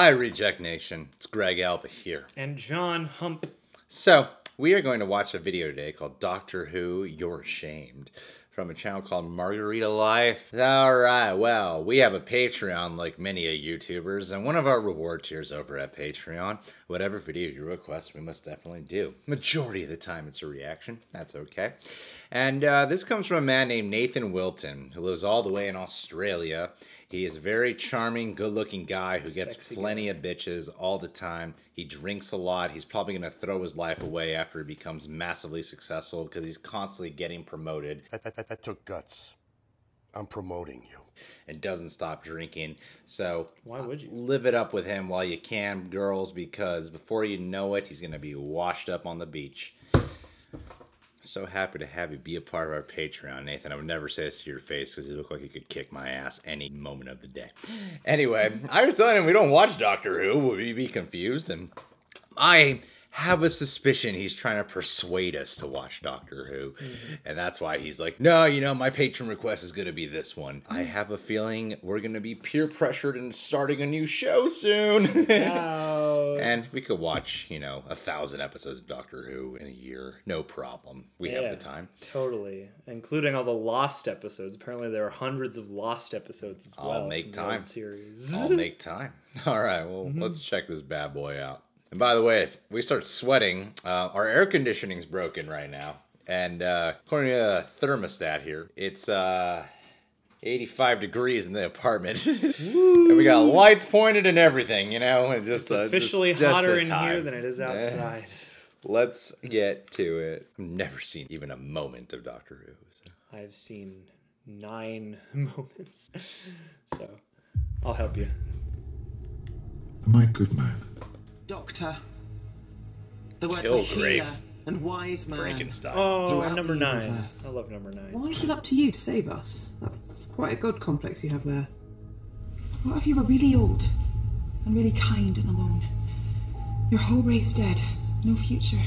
Hi, Reject Nation. It's Greg Alba here. And John Hump. So, we are going to watch a video today called Doctor Who, You're Shamed, from a channel called Margarita Life. Alright, well, we have a Patreon like many YouTubers, and one of our reward tiers over at Patreon, whatever video you request, we must definitely do. Majority of the time it's a reaction. That's okay. And this comes from a man named Nathan Wilton, who lives all the way in Australia. He is a very charming, good-looking guy who gets plenty of bitches all the time. He drinks a lot. He's probably going to throw his life away after he becomes massively successful because he's constantly getting promoted. That took guts. I'm promoting you. And doesn't stop drinking. So why would you? Live it up with him while you can, girls, because before you know it, he's going to be washed up on the beach. So happy to have you be a part of our Patreon, Nathan. I would never say this to your face because you look like you could kick my ass any moment of the day. Anyway, I was telling him we don't watch Doctor Who. Would we be confused? And I have a suspicion he's trying to persuade us to watch Doctor Who. And that's why he's like, no, you know, my patron request is going to be this one. I have a feeling we're going to be peer pressured and starting a new show soon. And we could watch, you know, 1,000 episodes of Doctor Who in a year. No problem. We have the time. Totally. Including all the Lost episodes. Apparently there are hundreds of Lost episodes as well. I'll make time. Series. I'll make time. All right, well, let's check this bad boy out. And by the way, if we start sweating, our air conditioning's broken right now. And according to the thermostat here, it's 85 degrees in the apartment. And we got lights pointed and everything, you know? And just, it's officially just hotter in here than it is outside. Let's get to it. I've never seen even a moment of Doctor Who. So. I've seen 9 moments. So, I'll help you. Am I a good man? Doctor. The word for healer and wise man. Frankenstein. Oh, I'm number 9. I love number 9. Why is it up to you to save us? That's quite a god complex you have there. What if you were really old and really kind and alone? Your whole race dead, no future.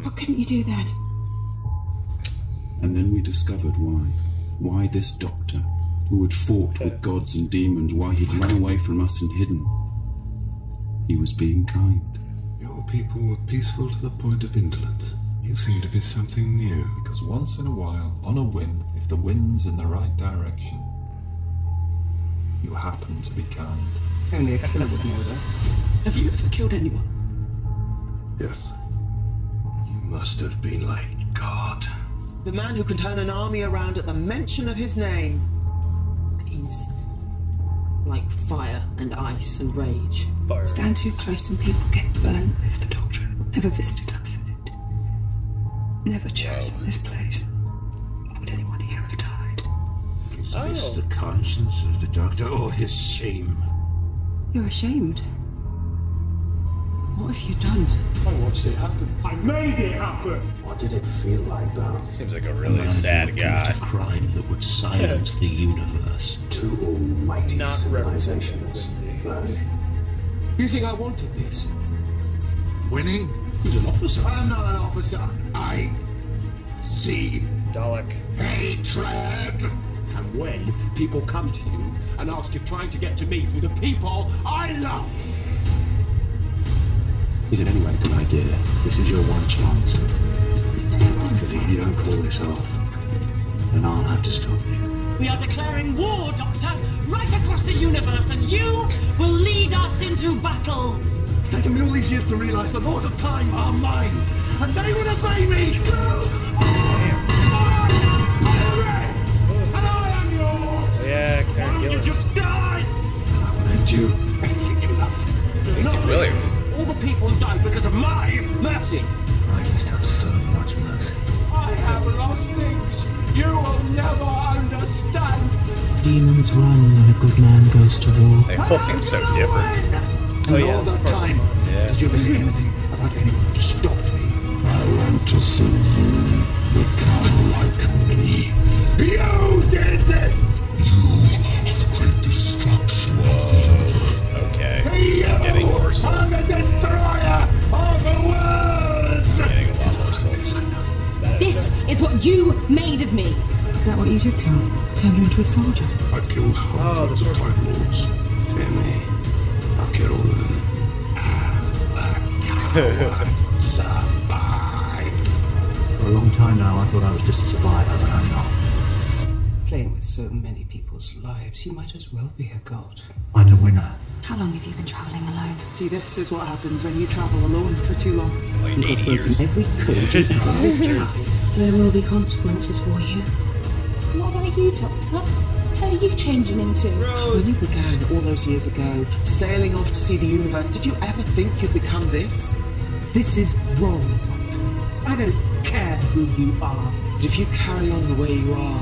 What couldn't you do then? And then we discovered why. Why this doctor, who had fought with gods and demons, why he'd run away from us and hidden. He was being kind. Your people were peaceful to the point of indolence. You seem to be something new. Because once in a while, on a whim, if the wind's in the right direction, you happen to be kind. Only a killer would know that. Have you ever killed anyone? Yes. You must have been like God. The man who can turn an army around at the mention of his name. He's like fire and ice and rage. Fire. Stand too close and people get burnt. If the doctor never visited us, if it never chosen this place, would anyone here have died? Is this the conscience of the doctor or his shame? You're ashamed. What have you done? I watched it happen. I made it happen! What did it feel like, though? Seems like a really sad guy. A crime that would silence the universe. Two almighty civilizations burning. You think I wanted this? Winning? He's an officer. I'm not an officer. I see Dalek. hatred. And when people come to you and ask if trying to get to me through the people I love. Is it anyway a good idea? This is your one chance. Because if you don't call this off, then I'll have to stop you. We are declaring war, Doctor, right across the universe, and you will lead us into battle. It's taken me all these years to realise the laws of time are mine, and they will obey me! And I am yours! Yeah, Why Karen don't you Gillan. just die? I will lend you everything you love. Lacey Williams. All the people who died because of my mercy. I used to have so much mercy. I have lost things you will never understand. Demons run when a good man goes to war. They all seem so different. And all that time, did you ever hear anything about anyone to stop me? I want to see you become like me. You did this! You are the great destruction of the universe. Okay. Getting worse. I'm the destroyer of the world! Getting a lot worse. This is what you made of me. Is that what you did to him? Turned her into a soldier? I've killed hundreds of Time Lords. Fear me. I've killed, and the coward survived. For a long time now, I thought I was just a survivor, but I'm not. Playing with so many people's lives, you might as well be a god. I'm the winner. How long have you been travelling alone? See, this is what happens when you travel alone for too long. Like 80 years. Every code you ever There will be consequences for you. What about you, Doctor? What the hell are you changing into? When you began all those years ago, sailing off to see the universe, did you ever think you'd become this? This is wrong, Doctor. I don't care who you are. But if you carry on the way you are,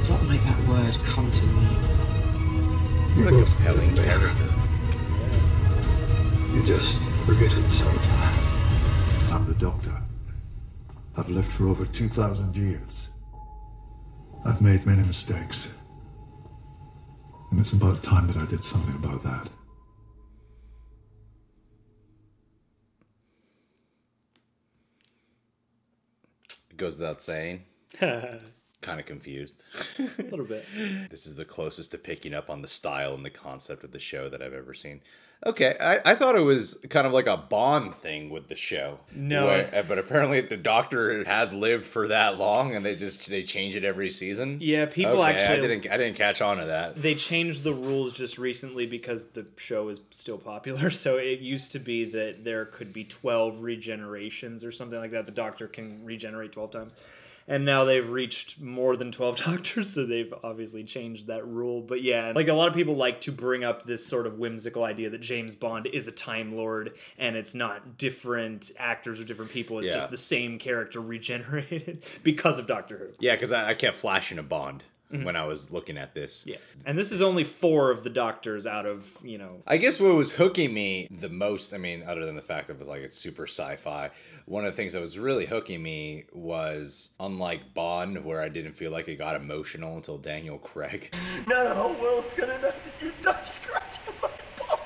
what might that word come to mean? You're a compelling character. You just forget it sometimes. I'm the Doctor. I've lived for over 2,000 years. I've made many mistakes. And it's about time that I did something about that. It goes without saying. Kind of confused. A little bit. This is the closest to picking up on the style and the concept of the show that I've ever seen. Okay, I thought it was kind of like a Bond thing with the show. No. But apparently the Doctor has lived for that long, and they change it every season. Yeah, people actually... I didn't catch on to that. They changed the rules just recently because the show is still popular. So it used to be that there could be 12 regenerations or something like that. The Doctor can regenerate 12 times. And now they've reached more than 12 Doctors, so they've obviously changed that rule. But yeah, like a lot of people like to bring up this sort of whimsical idea that James Bond is a Time Lord, and it's not different actors or different people. It's just the same character regenerated because of Doctor Who. Yeah, because I kept flashing a Bond when I was looking at this. Yeah, and this is only 4 of the Doctors out of, you know... I guess what was hooking me the most, I mean, other than the fact that it was like it's super sci-fi, one of the things that was really hooking me was, unlike Bond, where I didn't feel like it got emotional until Daniel Craig. Now the whole world's gonna know that you died scratching my balls.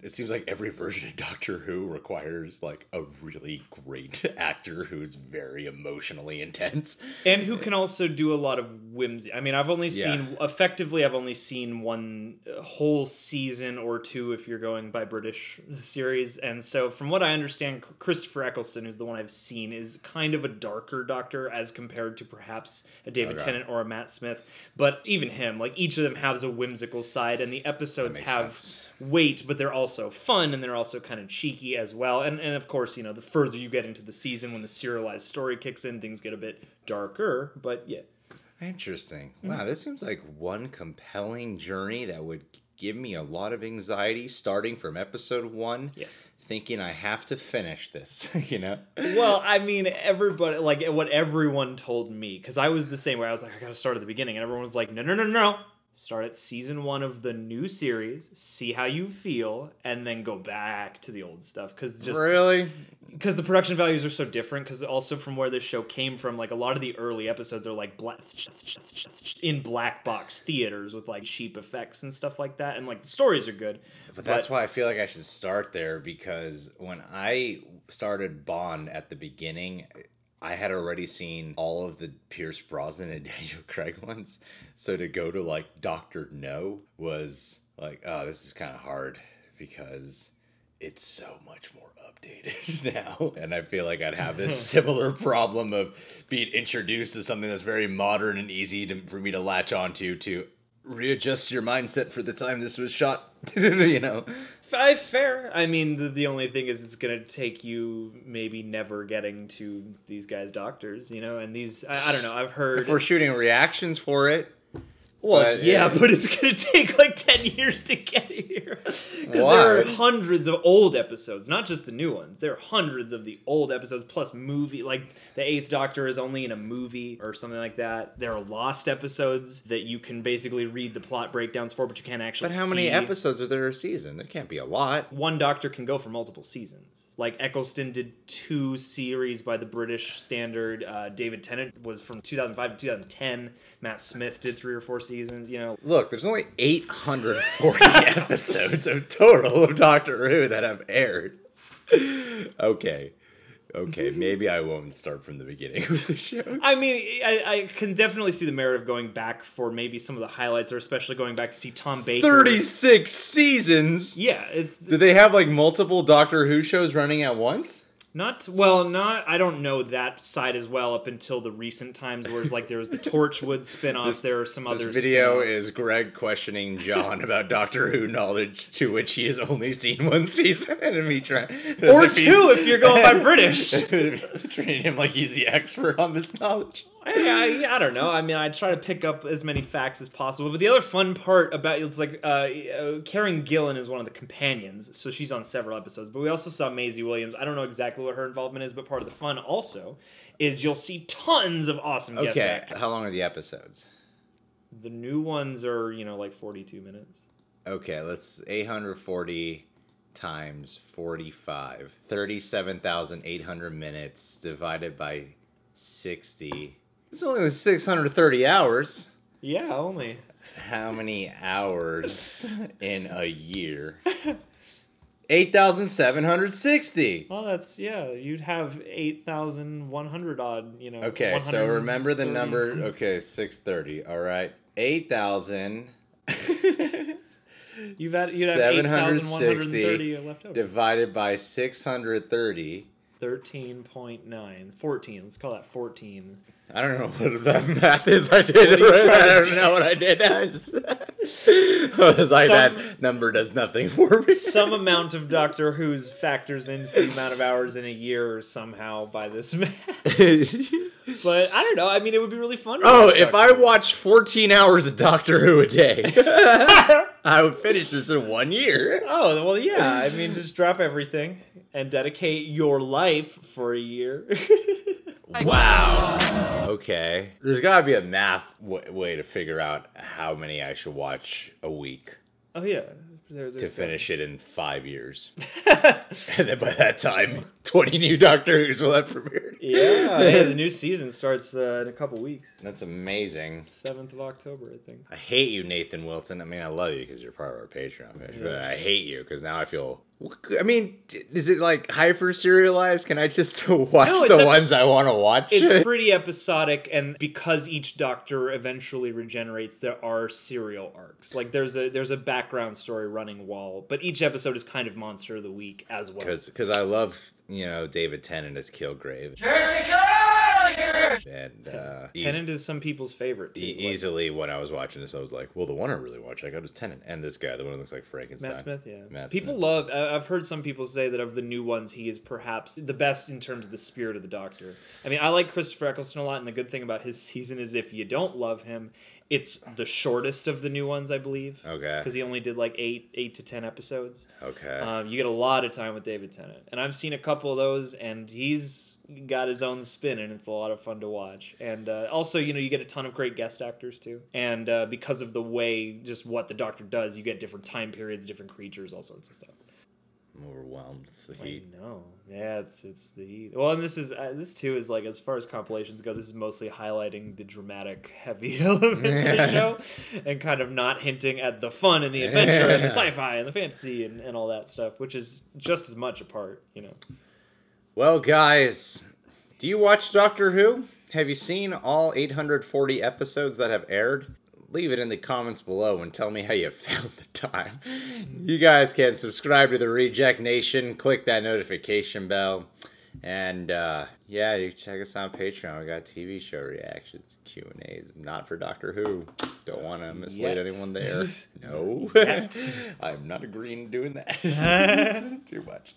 It seems like every version of Doctor Who requires like a really great actor who's very emotionally intense. And who can also do a lot of whimsy. I mean, I've only seen, effectively, I've only seen one whole season or 2 if you're going by British series. And so from what I understand, Christopher Eccleston, who's the one I've seen, is kind of a darker Doctor as compared to perhaps a David Tennant or a Matt Smith. But even him, like each of them has a whimsical side, and the episodes have weight, but they're also fun, and they're also kind of cheeky as well. And of course, you know, the further you get into the season, when the serialized story kicks in, things get a bit darker, but yeah. Interesting. Wow, this seems like one compelling journey that would give me a lot of anxiety starting from episode 1. Yes. Thinking I have to finish this, you know? Well, I mean, everybody, like, what everyone told me, because I was the same way. I was like, I gotta start at the beginning, and everyone was like, no. Start at season 1 of the new series, see how you feel, and then go back to the old stuff. Because the production values are so different. Because also from where this show came from, like a lot of the early episodes are like in black box theaters with like cheap effects and stuff like that, and like the stories are good. But that's why I feel like I should start there, because when I started Bond at the beginning, I had already seen all of the Pierce Brosnan and Daniel Craig ones. So to go to like Dr. No was like, oh, this is kind of hard because it's so much more updated now. And I feel like I'd have this similar problem of being introduced to something that's very modern and easy for me to latch onto to readjust your mindset for the time this was shot, you know? Fair. I mean, the only thing is it's going to take you maybe never getting to these guys' Doctors, you know? And these, I don't know, I've heard... If we're shooting reactions for it... Well, but it's going to take like 10 years to get here. Because there are hundreds of old episodes, not just the new ones. There are hundreds of the old episodes, plus movie. Like, the 8th Doctor is only in a movie or something like that. There are lost episodes that you can basically read the plot breakdowns for, but you can't actually see. But how many episodes are there a season? There can't be a lot. One Doctor can go for multiple seasons. Like, Eccleston did 2 series by the British standard. David Tennant was from 2005 to 2010. Matt Smith did 3 or 4 seasons, you know. Look, there's only 840 episodes of total of Doctor Who that have aired. Okay. Okay, maybe I won't start from the beginning of the show. I mean, I can definitely see the merit of going back for maybe some of the highlights, or especially going back to see Tom Baker. 36 seasons? Yeah, it's... Do they have, like, multiple Doctor Who shows running at once? Not, I don't know that side as well up until the recent times, whereas, like, there was the Torchwood spin-off, there are some other This video spin-offs. is Greg questioning John about Doctor Who knowledge, to which he has only seen one season, and me trying... Or two, if you're going by British. Treating him like he's the expert on this knowledge. I don't know. I mean, I try to pick up as many facts as possible. But the other fun part about it's like Karen Gillan is one of the companions, so she's on several episodes. But we also saw Maisie Williams. I don't know exactly what her involvement is, but part of the fun also is you'll see tons of awesome guest actors. Okay, how long are the episodes? The new ones are, like 42 minutes. Okay, let's 840 times 45. 37,800 minutes divided by 60. It's only 630 hours. Yeah, only. How many hours in a year? 8,760. Well, that's, you'd have 8,100 odd, Okay, so remember the number. Okay, 630. All right. 8,000. You'd have 8,130 left over. Divided by 630. 13.9. 14. Let's call that 14. I don't know what that math is. I don't know what I did. I was like, that number does nothing for me. Some amount of Doctor Who's factors into the amount of hours in a year somehow by this math. But I don't know. I mean, it would be really fun. If I watched 14 hours of Doctor Who a day, I would finish this in 1 year. Oh, well, yeah. I mean, just drop everything and dedicate your life for a year. Wow. Okay. There's got to be a math way to figure out how many I should watch a week. Oh, yeah. To finish it in 5 years. And then by that time, 20 new Doctor Who's will have premiered. Yeah, the new season starts in a couple weeks. That's amazing. 7th of October, I think. I hate you, Nathan Wilton. I mean, I love you because you're part of our Patreon page, but I hate you because now I feel... I mean, is it like hyper-serialized? Can I just watch the ones I want to watch? It's pretty episodic, and because each Doctor eventually regenerates, there are serial arcs. Like, there's a background story running wall, but each episode is kind of Monster of the Week as well. Because I love, David Tennant as Kilgrave. Jessica! And Tennant is some people's favorite, too. Easily, when I was watching this, I was like, well, the one I really want to check out is Tennant. And this guy, the one who looks like Frankenstein. Matt Smith, yeah. People love... I've heard some people say that of the new ones, he is perhaps the best in terms of the spirit of the Doctor. I mean, I like Christopher Eccleston a lot, and the good thing about his season is if you don't love him, it's the shortest of the new ones, I believe. Okay. Because he only did like 8 to 10 episodes. Okay. You get a lot of time with David Tennant. And I've seen a couple of those, and he's got his own spin, and it's a lot of fun to watch. And also, you get a ton of great guest actors, too. And because of the way, just what the Doctor does, you get different time periods, different creatures, all sorts of stuff. I'm overwhelmed. It's the heat. No, yeah, it's the heat. Well, and this too is like, as far as compilations go, this is mostly highlighting the dramatic, heavy elements of the show, and kind of not hinting at the fun and the adventure and the sci-fi and the fantasy and all that stuff, which is just as much a part, Well, guys, do you watch Doctor Who? Have you seen all 840 episodes that have aired? Leave it in the comments below and tell me how you found the time. You guys can subscribe to the Reject Nation, click that notification bell, and yeah, you can check us out on Patreon. We got TV show reactions, Q&As, not for Doctor Who. Don't want to mislead anyone there. No, I'm not agreeing to doing that. Too much.